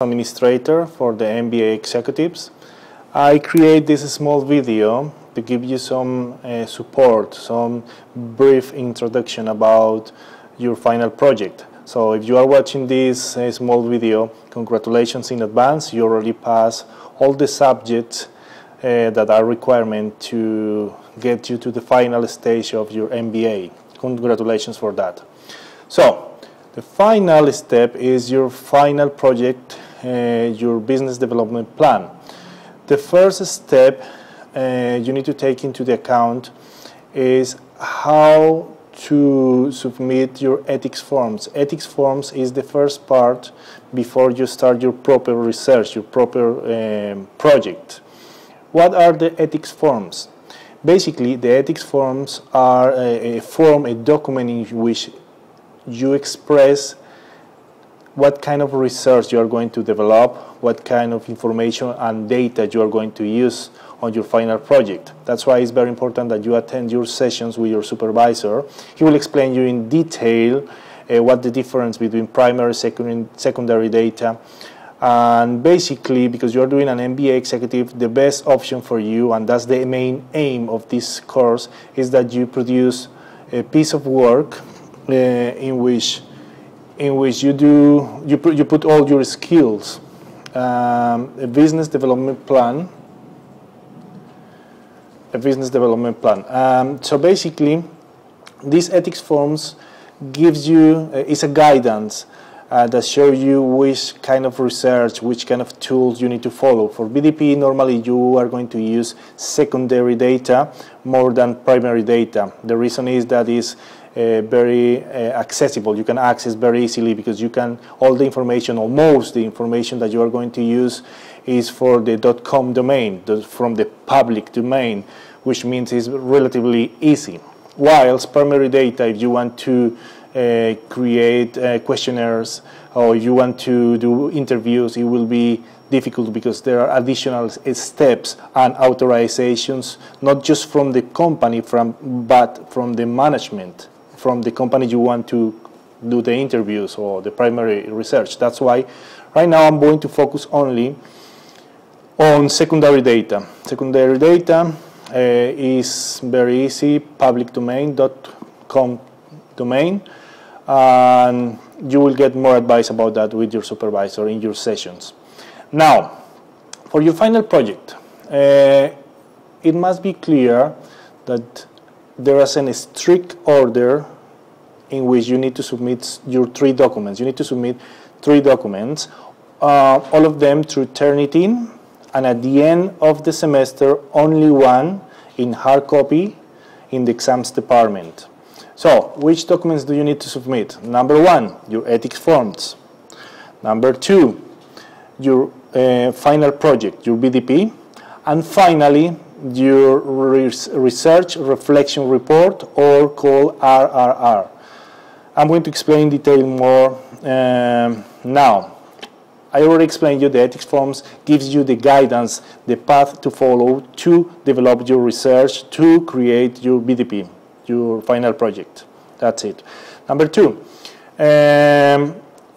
Administrator for the MBA executives. I create this small video to give you some support, some brief introduction about your final project. So if you are watching this small video, congratulations in advance. You already passed all the subjects that are requirement to get you to the final stage of your MBA. Congratulations for that. So the final step is your final project, your business development plan. The first step you need to take into the account is how to submit your ethics forms. Ethics forms is the first part before you start your proper research, your proper project. What are the ethics forms? Basically, the ethics forms are a document in which you express what kind of research you are going to develop, what kind of information and data you are going to use on your final project. That's why it's very important that you attend your sessions with your supervisor. He will explain you in detail what the difference between primary, secondary data. And basically, because you're doing an MBA executive, the best option for you, and that's the main aim of this course, is that you produce a piece of work in which you put all your skills, a business development plan. So basically, these ethics forms gives you is a guidance that show you which kind of research, which kind of tools you need to follow. For BDP, normally you are going to use secondary data more than primary data. The reason is that is very accessible. You can access very easily because you can, all the information, or most the information that you are going to use is for the .com domain, from the public domain, which means it's relatively easy. Whilst primary data, if you want to create questionnaires or you want to do interviews, it will be difficult because there are additional steps and authorizations, not just from the company, but from the management, from the company you want to do the interviews or the primary research. That's why right now I'm going to focus only on secondary data. Secondary data is very easy, public domain, .com domain, and you will get more advice about that with your supervisor in your sessions. Now, for your final project, it must be clear that there is a strict order in which you need to submit your 3 documents. You need to submit 3 documents, all of them through Turnitin, and at the end of the semester, only one in hard copy in the exams department. So, which documents do you need to submit? Number 1, your ethics forms. Number 2, your final project, your BDP. And finally, your research reflection report, or called RRR. I'm going to explain in detail more now. I already explained you the ethics forms gives you the guidance, the path to follow to develop your research, to create your BDP, your final project. That's it. Number 2,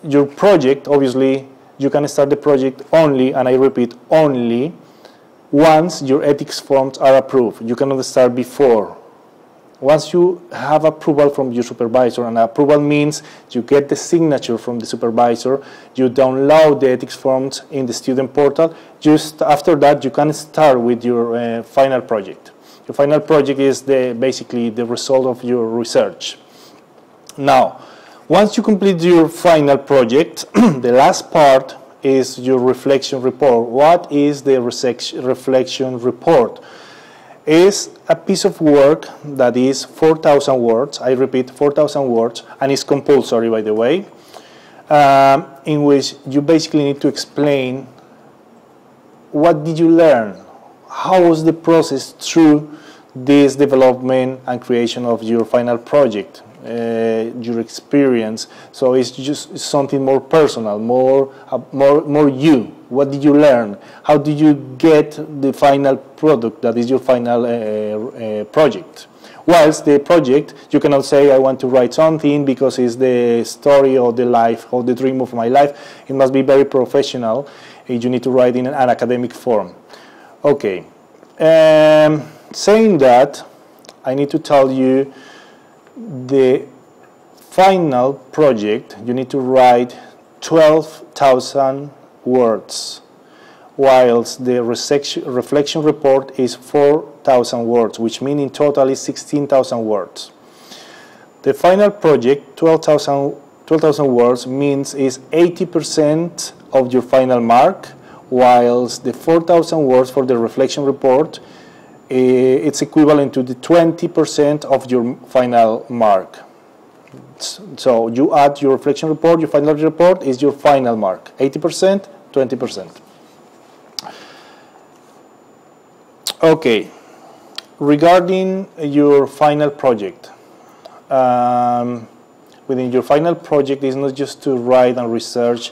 your project, obviously, you can start the project only, and I repeat, only once your ethics forms are approved. You cannot start before. Once you have approval from your supervisor, and approval means you get the signature from the supervisor, you download the ethics forms in the student portal. Just after that, you can start with your final project. Your final project is basically the result of your research. Now, once you complete your final project, the last part is your reflection report. What is the reflection report? Is a piece of work that is 4,000 words, I repeat, 4,000 words, and it's compulsory, by the way, in which you basically need to explain what did you learn, how was the process through this development and creation of your final project, your experience. So it's just something more personal, more you. What did you learn? How did you get the final product that is your final project? Whilst the project, you cannot say I want to write something because it's the story or the life or the dream of my life. It must be very professional. You need to write in an academic form. Okay. Saying that, I need to tell you the final project, you need to write 12,000 words, whilst the reflection report is 4,000 words, which means in total is 16,000 words. The final project, 12,000 words, means is 80% of your final mark, whilst the 4,000 words for the reflection report, it's equivalent to the 20% of your final mark. So you add your reflection report, your final report is your final mark. 80%, 20%. Okay, regarding your final project, within your final project is not just to write and research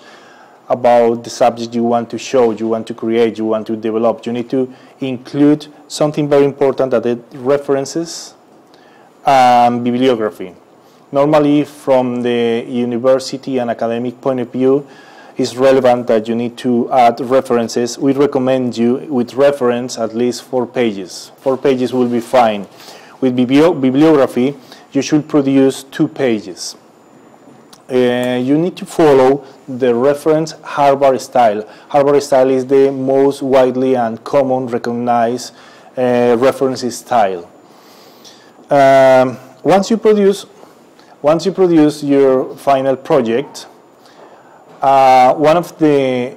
about the subject you want to show, you want to create, you want to develop. You need to include something very important, that is references and bibliography. Normally, from the university and academic point of view, it's relevant that you need to add references. We recommend you with reference at least 4 pages. 4 pages will be fine. With bibliography, you should produce 2 pages. You need to follow the reference Harvard style. Harvard style is the most widely and common recognized reference style. Once you produce your final project, one of the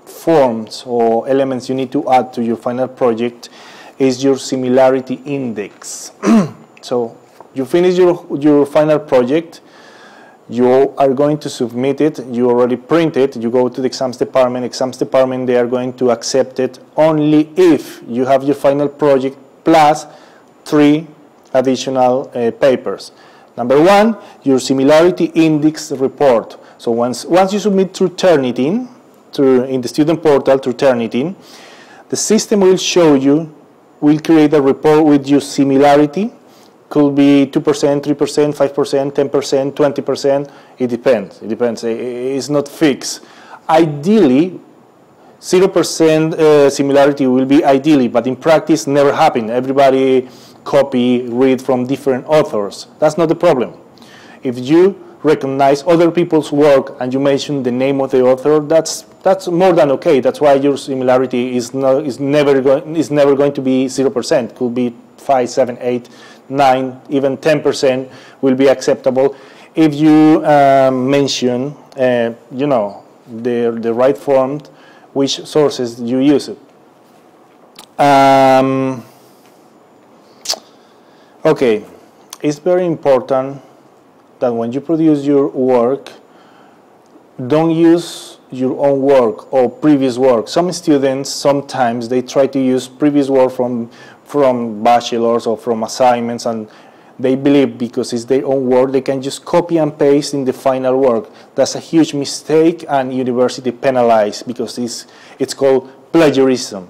forms or elements you need to add to your final project is your similarity index. So you finish your final project, you are going to submit it, you already print it, you go to the exams department, they are going to accept it only if you have your final project plus 3 additional papers. Number 1, your similarity index report. So once you submit through Turnitin, in the student portal through Turnitin, the system will show you, will create a report with your similarity. Could be 2%, 3%, 5%, 10%, 20%. It depends. It depends. It's not fixed. Ideally, 0% similarity will be ideally, but in practice, never happen. Everybody read from different authors. That's not the problem. If you recognize other people's work and you mention the name of the author, that's more than okay. That's why your similarity is never going to be 0%. Could be 5, 7, 8, 9, even 10% will be acceptable if you mention, you know, the right form, which sources you use it. Okay, it's very important that when you produce your work, don't use your own work or previous work. Some students, sometimes they try to use previous work from bachelors or from assignments, and they believe because it's their own work, they can just copy and paste in the final work. That's a huge mistake, and university penalize because it's called plagiarism.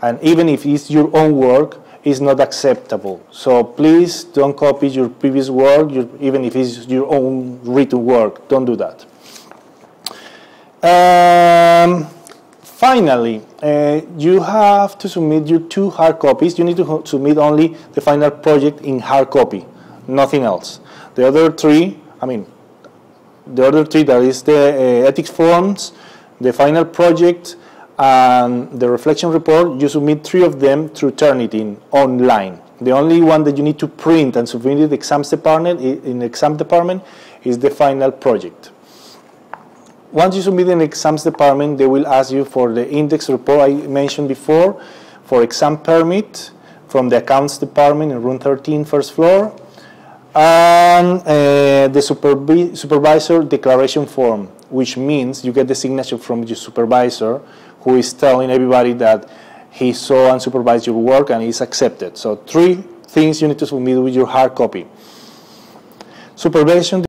And even if it's your own work, it's not acceptable. So please don't copy your previous work, even if it's your own written work. Don't do that. Finally, you have to submit your 2 hard copies. You need to submit only the final project in hard copy, nothing else. The other 3, that is the ethics forms, the final project, and the reflection report, you submit 3 of them through Turnitin online. The only one that you need to print and submit in the exams department is the final project. Once you submit in the exams department, they will ask you for the index report I mentioned before, for exam permit from the accounts department in room 13, first floor, and the supervisor declaration form, which means you get the signature from your supervisor, who is telling everybody that he saw and supervised your work and is accepted. So 3 things you need to submit with your hard copy. Supervision